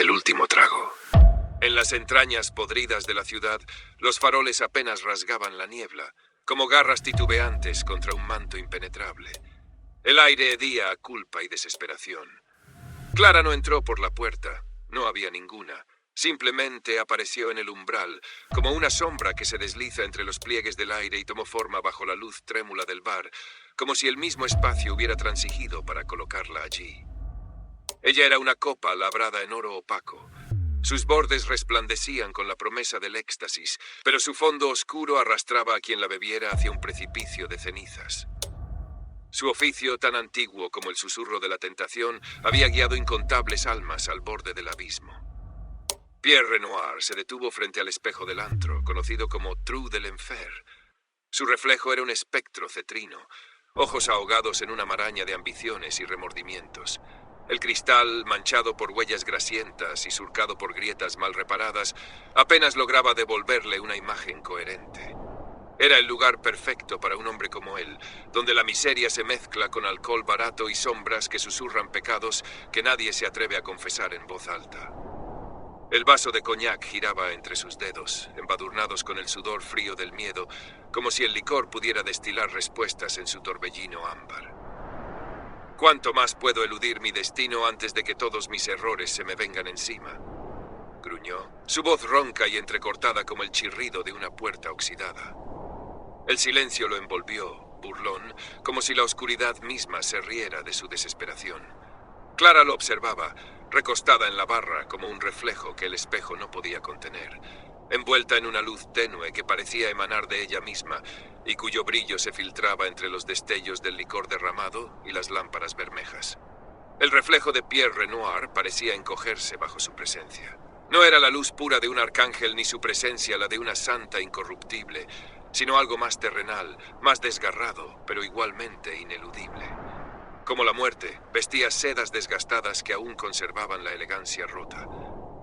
El último trago. En las entrañas podridas de la ciudad, los faroles apenas rasgaban la niebla, como garras titubeantes contra un manto impenetrable. El aire hedía a culpa y desesperación. Clara no entró por la puerta, no había ninguna. Simplemente apareció en el umbral, como una sombra que se desliza entre los pliegues del aire y tomó forma bajo la luz trémula del bar, como si el mismo espacio hubiera transigido para colocarla allí. Ella era una copa labrada en oro opaco. Sus bordes resplandecían con la promesa del éxtasis, pero su fondo oscuro arrastraba a quien la bebiera hacia un precipicio de cenizas. Su oficio, tan antiguo como el susurro de la tentación, había guiado incontables almas al borde del abismo. Pierre Renoir se detuvo frente al espejo del antro, conocido como Trou de l'Enfer. Su reflejo era un espectro cetrino, ojos ahogados en una maraña de ambiciones y remordimientos. El cristal, manchado por huellas grasientas y surcado por grietas mal reparadas, apenas lograba devolverle una imagen coherente. Era el lugar perfecto para un hombre como él, donde la miseria se mezcla con alcohol barato y sombras que susurran pecados que nadie se atreve a confesar en voz alta. El vaso de coñac giraba entre sus dedos, embadurnados con el sudor frío del miedo, como si el licor pudiera destilar respuestas en su torbellino ámbar. ¿Cuánto más puedo eludir mi destino antes de que todos mis errores se me vengan encima?, gruñó, su voz ronca y entrecortada como el chirrido de una puerta oxidada. El silencio lo envolvió, burlón, como si la oscuridad misma se riera de su desesperación. Clara lo observaba, recostada en la barra como un reflejo que el espejo no podía contener, envuelta en una luz tenue que parecía emanar de ella misma y cuyo brillo se filtraba entre los destellos del licor derramado y las lámparas bermejas. El reflejo de Pierre Renoir parecía encogerse bajo su presencia. No era la luz pura de un arcángel ni su presencia la de una santa incorruptible, sino algo más terrenal, más desgarrado, pero igualmente ineludible. Como la muerte, vestía sedas desgastadas que aún conservaban la elegancia rota.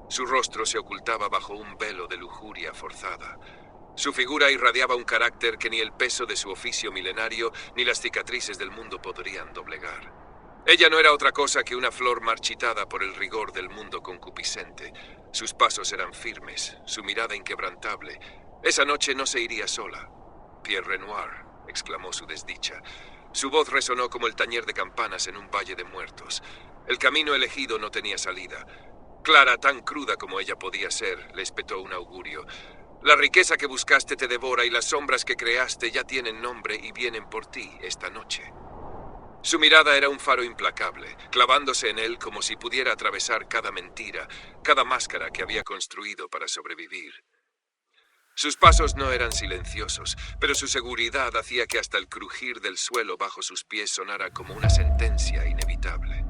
Su rostro se ocultaba bajo un velo de lujuria forzada. Su figura irradiaba un carácter que ni el peso de su oficio milenario ni las cicatrices del mundo podrían doblegar. Ella no era otra cosa que una flor marchitada por el rigor del mundo concupiscente. Sus pasos eran firmes, su mirada inquebrantable. Esa noche no se iría sola. Pierre Renoir, exclamó su desdicha. Su voz resonó como el tañer de campanas en un valle de muertos. El camino elegido no tenía salida. Clara, tan cruda como ella podía ser, le espetó un augurio. La riqueza que buscaste te devora y las sombras que creaste ya tienen nombre y vienen por ti esta noche. Su mirada era un faro implacable, clavándose en él como si pudiera atravesar cada mentira, cada máscara que había construido para sobrevivir. Sus pasos no eran silenciosos, pero su seguridad hacía que hasta el crujir del suelo bajo sus pies sonara como una sentencia inevitable.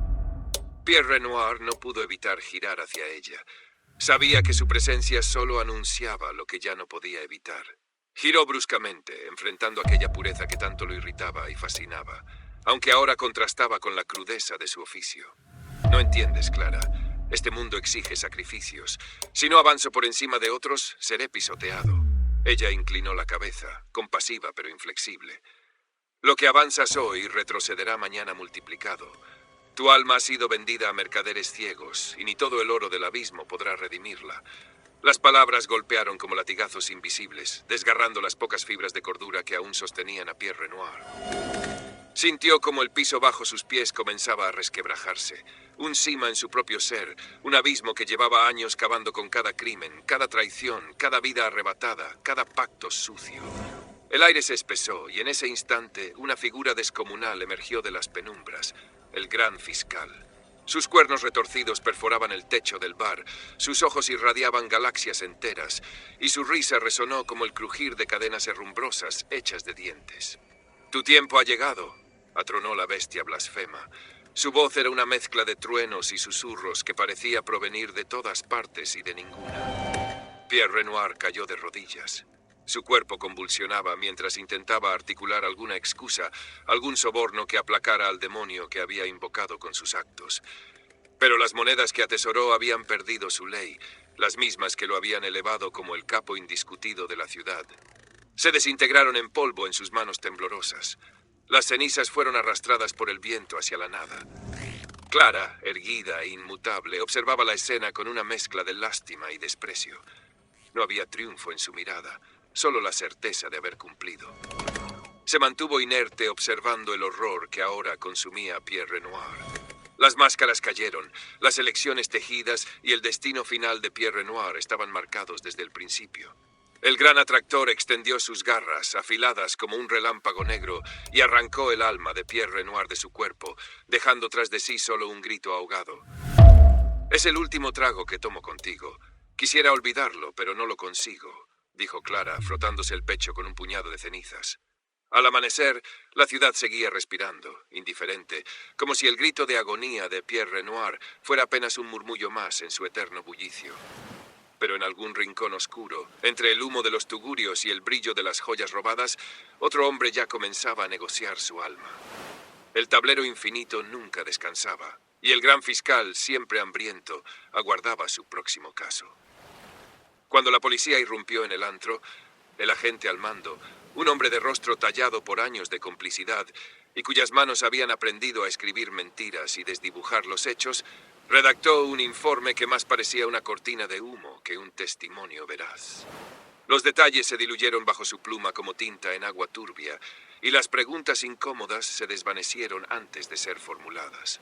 Pierre Renoir no pudo evitar girar hacia ella. Sabía que su presencia solo anunciaba lo que ya no podía evitar. Giró bruscamente, enfrentando aquella pureza que tanto lo irritaba y fascinaba, aunque ahora contrastaba con la crudeza de su oficio. No entiendes, Clara. Este mundo exige sacrificios. Si no avanzo por encima de otros, seré pisoteado. Ella inclinó la cabeza, compasiva pero inflexible. Lo que avanzas hoy retrocederá mañana multiplicado. Tu alma ha sido vendida a mercaderes ciegos, y ni todo el oro del abismo podrá redimirla. Las palabras golpearon como latigazos invisibles, desgarrando las pocas fibras de cordura que aún sostenían a Pierre Renoir. Sintió como el piso bajo sus pies comenzaba a resquebrajarse. Un sima en su propio ser, un abismo que llevaba años cavando con cada crimen, cada traición, cada vida arrebatada, cada pacto sucio. El aire se espesó y en ese instante una figura descomunal emergió de las penumbras, el gran fiscal. Sus cuernos retorcidos perforaban el techo del bar, sus ojos irradiaban galaxias enteras, y su risa resonó como el crujir de cadenas herrumbrosas hechas de dientes. «Tu tiempo ha llegado», atronó la bestia blasfema. Su voz era una mezcla de truenos y susurros que parecía provenir de todas partes y de ninguna. Pierre Renoir cayó de rodillas. Su cuerpo convulsionaba mientras intentaba articular alguna excusa, algún soborno que aplacara al demonio que había invocado con sus actos. Pero las monedas que atesoró habían perdido su ley, las mismas que lo habían elevado como el capo indiscutido de la ciudad. Se desintegraron en polvo en sus manos temblorosas. Las cenizas fueron arrastradas por el viento hacia la nada. Clara, erguida e inmutable, observaba la escena con una mezcla de lástima y desprecio. No había triunfo en su mirada, solo la certeza de haber cumplido. Se mantuvo inerte observando el horror que ahora consumía a Pierre Renoir. Las máscaras cayeron, las elecciones tejidas y el destino final de Pierre Renoir estaban marcados desde el principio. El gran atractor extendió sus garras, afiladas como un relámpago negro, y arrancó el alma de Pierre Renoir de su cuerpo, dejando tras de sí solo un grito ahogado. «Es el último trago que tomo contigo. Quisiera olvidarlo, pero no lo consigo», dijo Clara, frotándose el pecho con un puñado de cenizas. Al amanecer, la ciudad seguía respirando, indiferente, como si el grito de agonía de Pierre Renoir fuera apenas un murmullo más en su eterno bullicio. Pero en algún rincón oscuro, entre el humo de los tugurios y el brillo de las joyas robadas, otro hombre ya comenzaba a negociar su alma. El tablero infinito nunca descansaba, y el gran fiscal, siempre hambriento, aguardaba su próximo caso. Cuando la policía irrumpió en el antro, el agente al mando, un hombre de rostro tallado por años de complicidad y cuyas manos habían aprendido a escribir mentiras y desdibujar los hechos, redactó un informe que más parecía una cortina de humo que un testimonio veraz. Los detalles se diluyeron bajo su pluma como tinta en agua turbia, y las preguntas incómodas se desvanecieron antes de ser formuladas.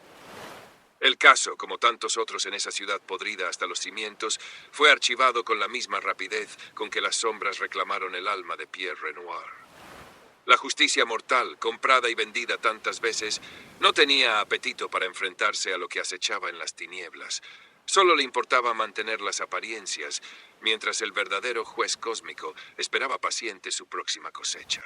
El caso, como tantos otros en esa ciudad podrida hasta los cimientos, fue archivado con la misma rapidez con que las sombras reclamaron el alma de Pierre Renoir. La justicia mortal, comprada y vendida tantas veces, no tenía apetito para enfrentarse a lo que acechaba en las tinieblas. Solo le importaba mantener las apariencias, mientras el verdadero juez cósmico esperaba paciente su próxima cosecha.